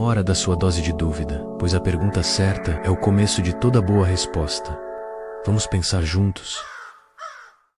hora da sua dose de dúvida, pois a pergunta certa é o começo de toda boa resposta. Vamos pensar juntos?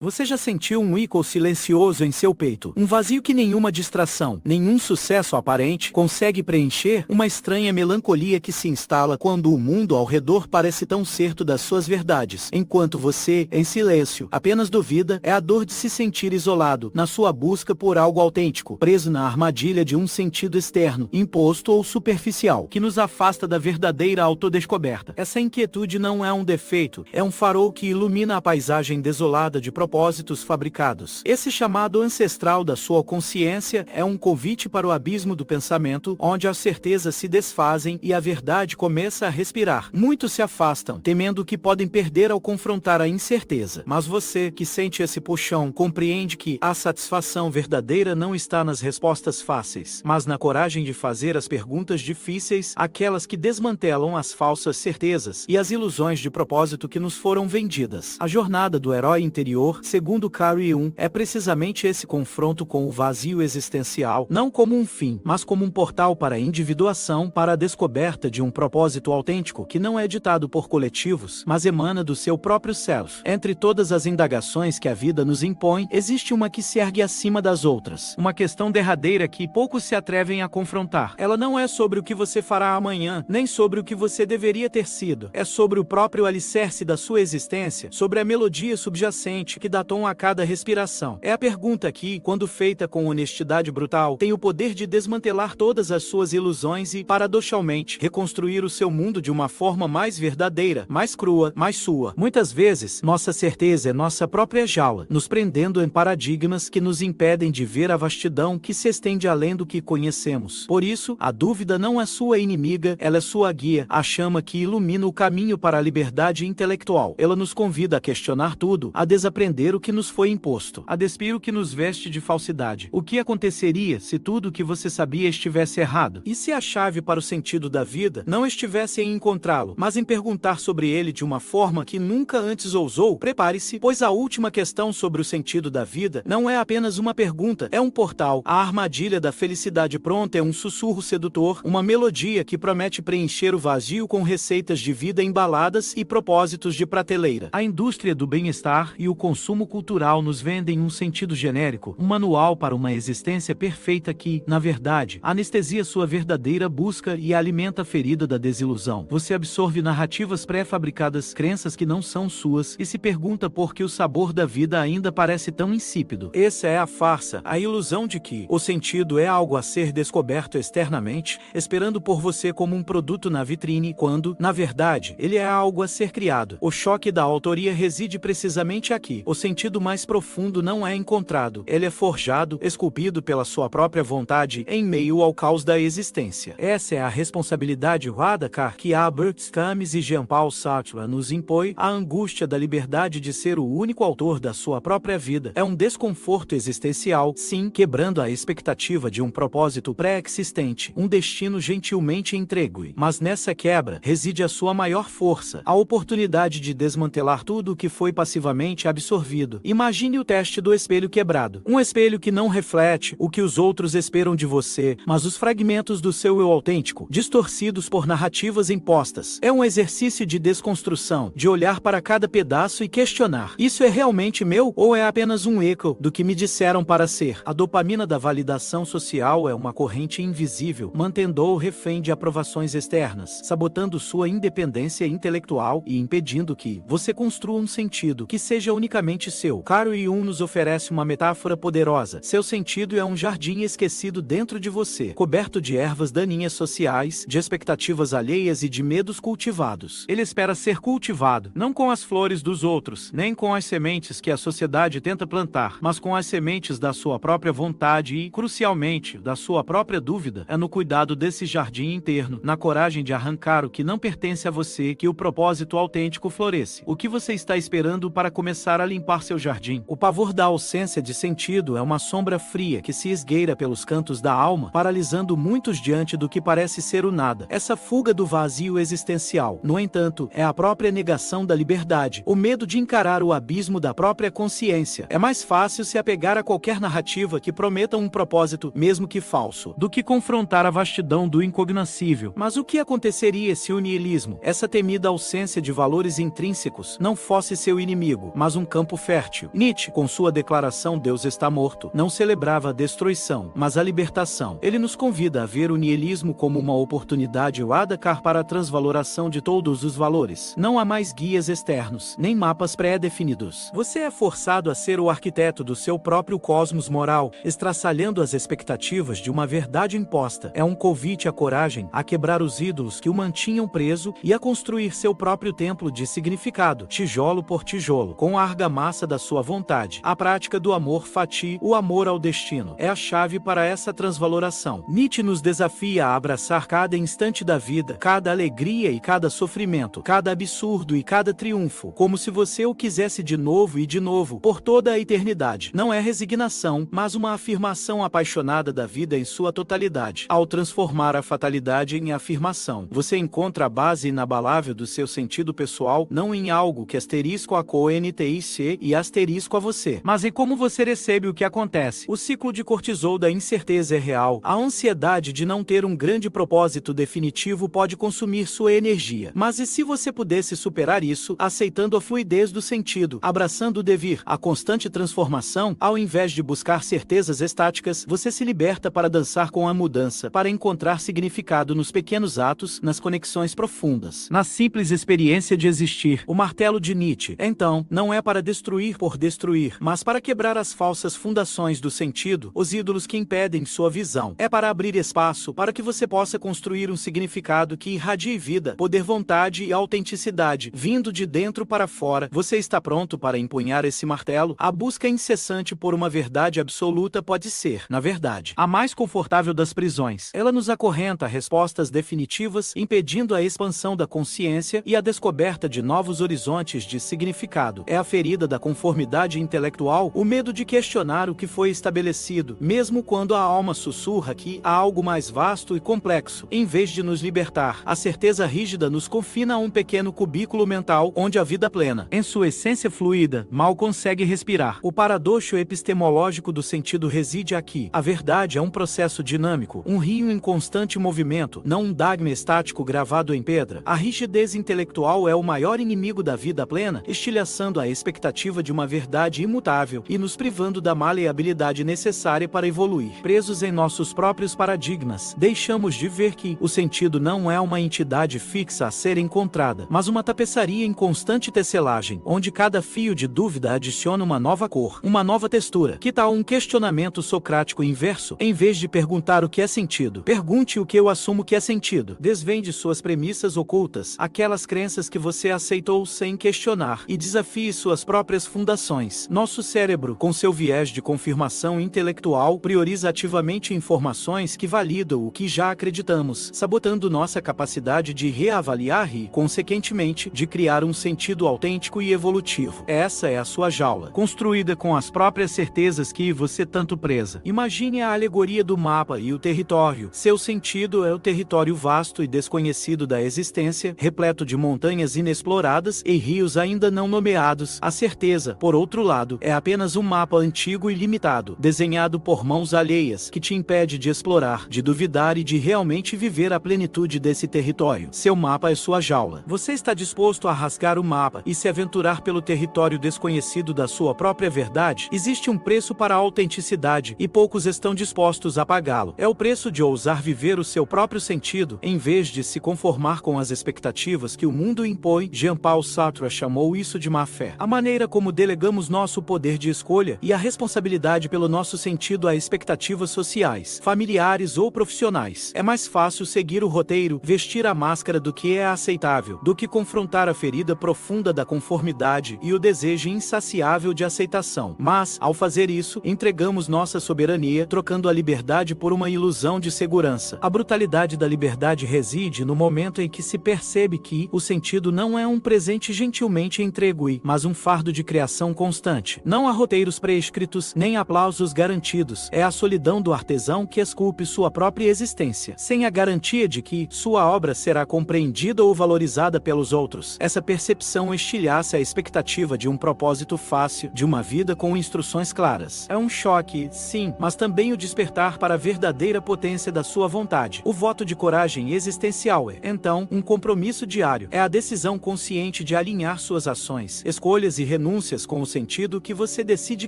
Você já sentiu um eco silencioso em seu peito? Um vazio que nenhuma distração, nenhum sucesso aparente consegue preencher? Uma estranha melancolia que se instala quando o mundo ao redor parece tão certo das suas verdades, enquanto você, em silêncio, apenas duvida? É a dor de se sentir isolado, na sua busca por algo autêntico, preso na armadilha de um sentido externo, imposto ou superficial, que nos afasta da verdadeira autodescoberta. Essa inquietude não é um defeito, é um farol que ilumina a paisagem desolada de propósitos fabricados. Esse chamado ancestral da sua consciência é um convite para o abismo do pensamento, onde as certezas se desfazem e a verdade começa a respirar. Muitos se afastam, temendo que podem perder ao confrontar a incerteza. Mas você, que sente esse puxão, compreende que a satisfação verdadeira não está nas respostas fáceis, mas na coragem de fazer as perguntas difíceis, aquelas que desmantelam as falsas certezas e as ilusões de propósito que nos foram vendidas. A jornada do herói interior, segundo Carl Jung, é precisamente esse confronto com o vazio existencial, não como um fim, mas como um portal para a individuação, para a descoberta de um propósito autêntico que não é ditado por coletivos, mas emana do seu próprio self. Entre todas as indagações que a vida nos impõe, existe uma que se ergue acima das outras. Uma questão derradeira que poucos se atrevem a confrontar. Ela não é sobre o que você fará amanhã, nem sobre o que você deveria ter sido. É sobre o próprio alicerce da sua existência, sobre a melodia subjacente que dá tom a cada respiração. É a pergunta que, quando feita com honestidade brutal, tem o poder de desmantelar todas as suas ilusões e, paradoxalmente, reconstruir o seu mundo de uma forma mais verdadeira, mais crua, mais sua. Muitas vezes, nossa certeza é nossa própria jaula, nos prendendo em paradigmas que nos impedem de ver a vastidão que se estende além do que conhecemos. Por isso, a dúvida não é sua inimiga, ela é sua guia, a chama que ilumina o caminho para a liberdade intelectual. Ela nos convida a questionar tudo, a desaprender o que nos foi imposto, a despir o que nos veste de falsidade. O que aconteceria se tudo o que você sabia estivesse errado? E se a chave para o sentido da vida não estivesse em encontrá-lo, mas em perguntar sobre ele de uma forma que nunca antes ousou? Prepare-se, pois a última questão sobre o sentido da vida não é apenas uma pergunta, é um portal. A armadilha da felicidade pronta é um sussurro sedutor, uma melodia que promete preencher o vazio com receitas de vida embaladas e propósitos de prateleira. A indústria do bem-estar e o consumo cultural nos vendem um sentido genérico, um manual para uma existência perfeita que, na verdade, anestesia sua verdadeira busca e alimenta a ferida da desilusão. Você absorve narrativas pré-fabricadas, crenças que não são suas, e se pergunta por que o sabor da vida ainda parece tão insípido. Essa é a farsa, a ilusão de que o sentido é algo a ser descoberto externamente, esperando por você como um produto na vitrine, quando, na verdade, ele é algo a ser criado. O choque da autoria reside precisamente aqui. O sentido mais profundo não é encontrado. Ele é forjado, esculpido pela sua própria vontade em meio ao caos da existência. Essa é a responsabilidade radical que Albert Camus e Jean-Paul Sartre nos impõe, a angústia da liberdade de ser o único autor da sua própria vida. É um desconforto existencial, sim, quebrando a expectativa de um propósito pré-existente, um destino gentilmente entregue. Mas nessa quebra reside a sua maior força, a oportunidade de desmantelar tudo o que foi passivamente absorvido. Imagine o teste do espelho quebrado. Um espelho que não reflete o que os outros esperam de você, mas os fragmentos do seu eu autêntico, distorcidos por narrativas impostas. É um exercício de desconstrução, de olhar para cada pedaço e questionar: isso é realmente meu ou é apenas um eco do que me disseram para ser? A dopamina da validação social é uma corrente invisível, mantendo-o refém de aprovações externas, sabotando sua independência intelectual e impedindo que você construa um sentido que seja unicamente seu. Carl Jung nos oferece uma metáfora poderosa. Seu sentido é um jardim esquecido dentro de você, coberto de ervas daninhas sociais, de expectativas alheias e de medos cultivados. Ele espera ser cultivado, não com as flores dos outros, nem com as sementes que a sociedade tenta plantar, mas com as sementes da sua própria vontade e, crucialmente, da sua própria dúvida. É no cuidado desse jardim interno, na coragem de arrancar o que não pertence a você, que o propósito autêntico floresce. O que você está esperando para começar a limpar limpar seu jardim. O pavor da ausência de sentido é uma sombra fria que se esgueira pelos cantos da alma, paralisando muitos diante do que parece ser o nada. Essa fuga do vazio existencial, no entanto, é a própria negação da liberdade, o medo de encarar o abismo da própria consciência. É mais fácil se apegar a qualquer narrativa que prometa um propósito, mesmo que falso, do que confrontar a vastidão do incognoscível. Mas o que aconteceria se o niilismo, essa temida ausência de valores intrínsecos, não fosse seu inimigo, mas um campo fértil? Nietzsche, com sua declaração "Deus está morto", não celebrava a destruição, mas a libertação. Ele nos convida a ver o niilismo como uma oportunidade Wadacar para a transvaloração de todos os valores. Não há mais guias externos, nem mapas pré-definidos. Você é forçado a ser o arquiteto do seu próprio cosmos moral, estraçalhando as expectativas de uma verdade imposta. É um convite à coragem, a quebrar os ídolos que o mantinham preso e a construir seu próprio templo de significado, tijolo por tijolo, com a argamassa da sua vontade. A prática do amor fati, o amor ao destino, é a chave para essa transvaloração. Nietzsche nos desafia a abraçar cada instante da vida, cada alegria e cada sofrimento, cada absurdo e cada triunfo, como se você o quisesse de novo e de novo, por toda a eternidade. Não é resignação, mas uma afirmação apaixonada da vida em sua totalidade. Ao transformar a fatalidade em afirmação, você encontra a base inabalável do seu sentido pessoal, não em algo que asterisco a NTIC e asterisco a você, mas em como você recebe o que acontece. O ciclo de cortisol da incerteza é real. A ansiedade de não ter um grande propósito definitivo pode consumir sua energia. Mas e se você pudesse superar isso, aceitando a fluidez do sentido, abraçando o devir, a constante transformação, ao invés de buscar certezas estáticas, você se liberta para dançar com a mudança, para encontrar significado nos pequenos atos, nas conexões profundas, na simples experiência de existir. O martelo de Nietzsche, então, não é para destruir por destruir, mas para quebrar as falsas fundações do sentido, os ídolos que impedem sua visão. É para abrir espaço para que você possa construir um significado que irradie vida, poder, vontade e autenticidade, vindo de dentro para fora. Você está pronto para empunhar esse martelo? A busca incessante por uma verdade absoluta pode ser, na verdade, a mais confortável das prisões. Ela nos acorrenta a respostas definitivas, impedindo a expansão da consciência e a descoberta de novos horizontes de significado. É a ferida da conformidade intelectual, o medo de questionar o que foi estabelecido, mesmo quando a alma sussurra que há algo mais vasto e complexo. Em vez de nos libertar, a certeza rígida nos confina a um pequeno cubículo mental onde a vida plena, em sua essência fluida, mal consegue respirar. O paradoxo epistemológico do sentido reside aqui. A verdade é um processo dinâmico, um rio em constante movimento, não um dogma estático gravado em pedra. A rigidez intelectual é o maior inimigo da vida plena, estilhaçando a expectativa de uma verdade imutável e nos privando da maleabilidade necessária para evoluir. Presos em nossos próprios paradigmas, deixamos de ver que o sentido não é uma entidade fixa a ser encontrada, mas uma tapeçaria em constante tecelagem, onde cada fio de dúvida adiciona uma nova cor, uma nova textura. Que tal um questionamento socrático inverso? Em vez de perguntar o que é sentido, pergunte o que eu assumo que é sentido. Desvende suas premissas ocultas, aquelas crenças que você aceitou sem questionar, e desafie suas próprias fundações. Nosso cérebro, com seu viés de confirmação intelectual, prioriza ativamente informações que validam o que já acreditamos, sabotando nossa capacidade de reavaliar e, consequentemente, de criar um sentido autêntico e evolutivo. Essa é a sua jaula, construída com as próprias certezas que você tanto preza. Imagine a alegoria do mapa e o território. Seu sentido é o território vasto e desconhecido da existência, repleto de montanhas inexploradas e rios ainda não nomeados. A certeza, por outro lado, é apenas um mapa antigo e limitado, desenhado por mãos alheias, que te impede de explorar, de duvidar e de realmente viver a plenitude desse território. Seu mapa é sua jaula. Você está disposto a rasgar o mapa e se aventurar pelo território desconhecido da sua própria verdade? Existe um preço para a autenticidade e poucos estão dispostos a pagá-lo. É o preço de ousar viver o seu próprio sentido, em vez de se conformar com as expectativas que o mundo impõe. Jean-Paul Sartre chamou isso de má fé. A maneira como delegamos nosso poder de escolha e a responsabilidade pelo nosso sentido a expectativas sociais, familiares ou profissionais. É mais fácil seguir o roteiro, vestir a máscara do que é aceitável, do que confrontar a ferida profunda da conformidade e o desejo insaciável de aceitação. Mas, ao fazer isso, entregamos nossa soberania, trocando a liberdade por uma ilusão de segurança. A brutalidade da liberdade reside no momento em que se percebe que o sentido não é um presente gentilmente entregue, mas um fardo fardo de criação constante. Não há roteiros pré-escritos, nem aplausos garantidos. É a solidão do artesão que esculpe sua própria existência, sem a garantia de que sua obra será compreendida ou valorizada pelos outros. Essa percepção estilhaça a expectativa de um propósito fácil, de uma vida com instruções claras. É um choque, sim, mas também o despertar para a verdadeira potência da sua vontade. O voto de coragem existencial é, então, um compromisso diário. É a decisão consciente de alinhar suas ações, escolhas e renúncias com o sentido que você decide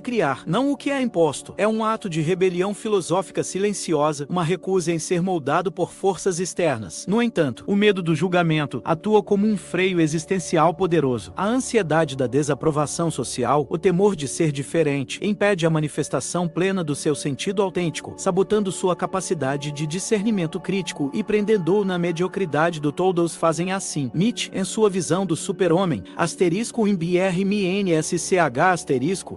criar, não o que é imposto. É um ato de rebelião filosófica silenciosa, uma recusa em ser moldado por forças externas. No entanto, o medo do julgamento atua como um freio existencial poderoso. A ansiedade da desaprovação social, o temor de ser diferente, impede a manifestação plena do seu sentido autêntico, sabotando sua capacidade de discernimento crítico e prendendo-o na mediocridade do todos fazem assim. Nietzsche, em sua visão do super-homem, *IMBRMNSCH*,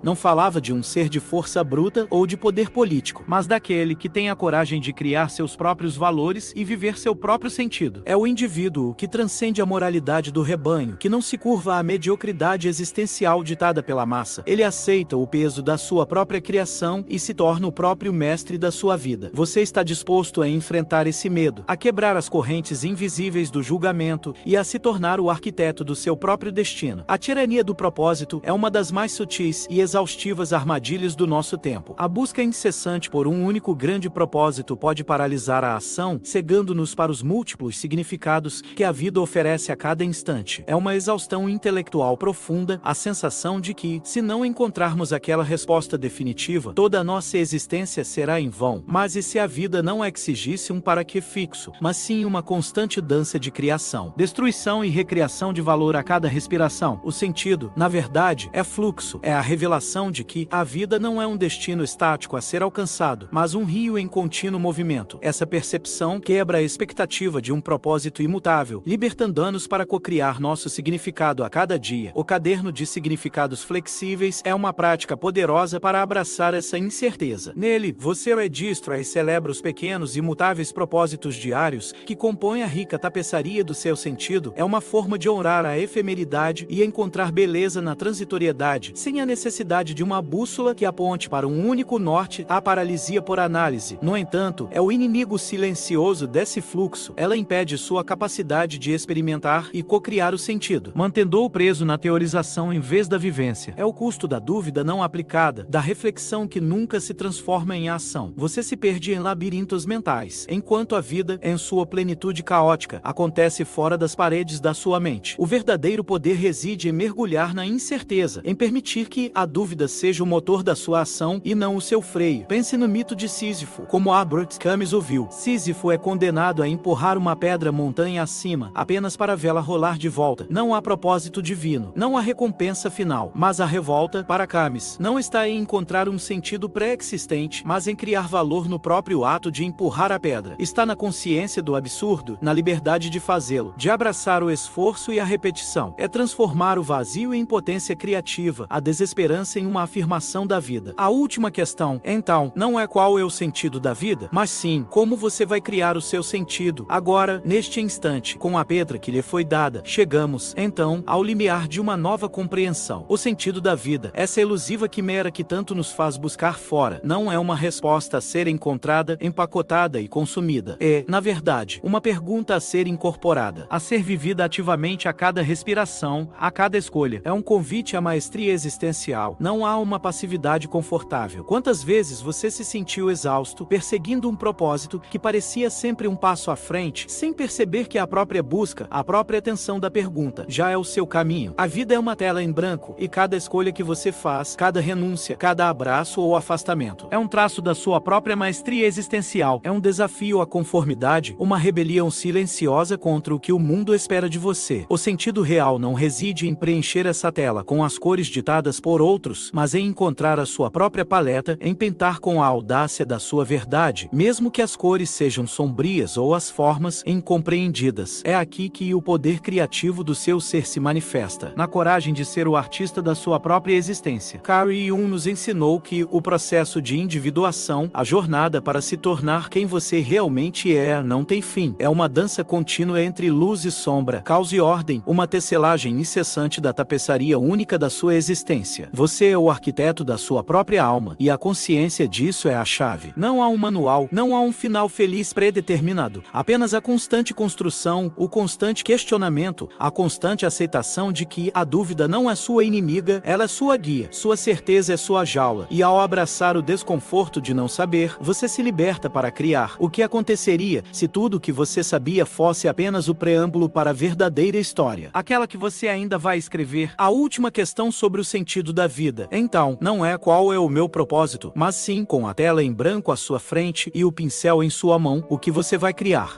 não falava de um ser de força bruta ou de poder político, mas daquele que tem a coragem de criar seus próprios valores e viver seu próprio sentido. É o indivíduo que transcende a moralidade do rebanho, que não se curva à mediocridade existencial ditada pela massa. Ele aceita o peso da sua própria criação e se torna o próprio mestre da sua vida. Você está disposto a enfrentar esse medo, a quebrar as correntes invisíveis do julgamento e a se tornar o arquiteto do seu próprio destino. A tirania do propósito é uma das mais sutis e exaustivas armadilhas do nosso tempo. A busca incessante por um único grande propósito pode paralisar a ação, cegando-nos para os múltiplos significados que a vida oferece a cada instante. É uma exaustão intelectual profunda, a sensação de que, se não encontrarmos aquela resposta definitiva, toda a nossa existência será em vão. Mas e se a vida não exigisse um para quê fixo, mas sim uma constante dança de criação, destruição e recriação de valor a cada respiração? O sentido, na verdade, é fluxo, é a revelação de que a vida não é um destino estático a ser alcançado, mas um rio em contínuo movimento. Essa percepção quebra a expectativa de um propósito imutável, libertando-nos para cocriar nosso significado a cada dia. O caderno de significados flexíveis é uma prática poderosa para abraçar essa incerteza. Nele, você registra e celebra os pequenos e imutáveis propósitos diários que compõem a rica tapeçaria do seu sentido. É uma forma de honrar a efemeridade e encontrar beleza na transitoriedade, sem a necessidade de uma bússola que aponte para um único norte. A paralisia por análise, no entanto, é o inimigo silencioso desse fluxo. Ela impede sua capacidade de experimentar e cocriar o sentido, mantendo-o preso na teorização em vez da vivência. É o custo da dúvida não aplicada, da reflexão que nunca se transforma em ação. Você se perde em labirintos mentais, enquanto a vida, em sua plenitude caótica, acontece fora das paredes da sua mente. O verdadeiro poder reside em mergulhar na incerteza, em permitir que a dúvida seja o motor da sua ação e não o seu freio. Pense no mito de Sísifo, como Albert Camus o viu. Sísifo é condenado a empurrar uma pedra montanha acima, apenas para vê-la rolar de volta. Não há propósito divino, não há recompensa final, mas a revolta, para Camus, não está em encontrar um sentido pré-existente, mas em criar valor no próprio ato de empurrar a pedra. Está na consciência do absurdo, na liberdade de fazê-lo, de abraçar o esforço e a repetição. É transformar o vazio em potência criativa, a desesperança em uma afirmação da vida. A última questão, então, não é qual é o sentido da vida, mas sim, como você vai criar o seu sentido. Agora, neste instante, com a pedra que lhe foi dada, chegamos, então, ao limiar de uma nova compreensão. O sentido da vida, essa elusiva quimera que tanto nos faz buscar fora, não é uma resposta a ser encontrada, empacotada e consumida. É, na verdade, uma pergunta a ser incorporada, a ser vivida ativamente a cada respiração, a cada escolha. É um convite à maestria existencial. Não há uma passividade confortável. Quantas vezes você se sentiu exausto, perseguindo um propósito que parecia sempre um passo à frente, sem perceber que a própria busca, a própria atenção da pergunta, já é o seu caminho? A vida é uma tela em branco, e cada escolha que você faz, cada renúncia, cada abraço ou afastamento, é um traço da sua própria maestria existencial. É um desafio à conformidade, uma rebelião silenciosa contra o que o mundo espera de você. O sentido real não reside em preencher essa tela com as cores ditadas por outros, mas em encontrar a sua própria paleta, em pintar com a audácia da sua verdade, mesmo que as cores sejam sombrias ou as formas incompreendidas. É aqui que o poder criativo do seu ser se manifesta, na coragem de ser o artista da sua própria existência. Carl Jung nos ensinou que o processo de individuação, a jornada para se tornar quem você realmente é, não tem fim. É uma dança contínua entre luz e sombra, caos e ordem, uma tecelagem incessante da tapeçaria única única da sua existência. Você é o arquiteto da sua própria alma, e a consciência disso é a chave. Não há um manual, não há um final feliz predeterminado, apenas a constante construção, o constante questionamento, a constante aceitação de que a dúvida não é sua inimiga, ela é sua guia, sua certeza é sua jaula, e ao abraçar o desconforto de não saber, você se liberta para criar. O que aconteceria se tudo o que você sabia fosse apenas o preâmbulo para a verdadeira história? Aquela que você ainda vai escrever, a última questão sobre o sentido da vida. Então, não é qual é o meu propósito, mas sim, com a tela em branco à sua frente e o pincel em sua mão, o que você vai criar.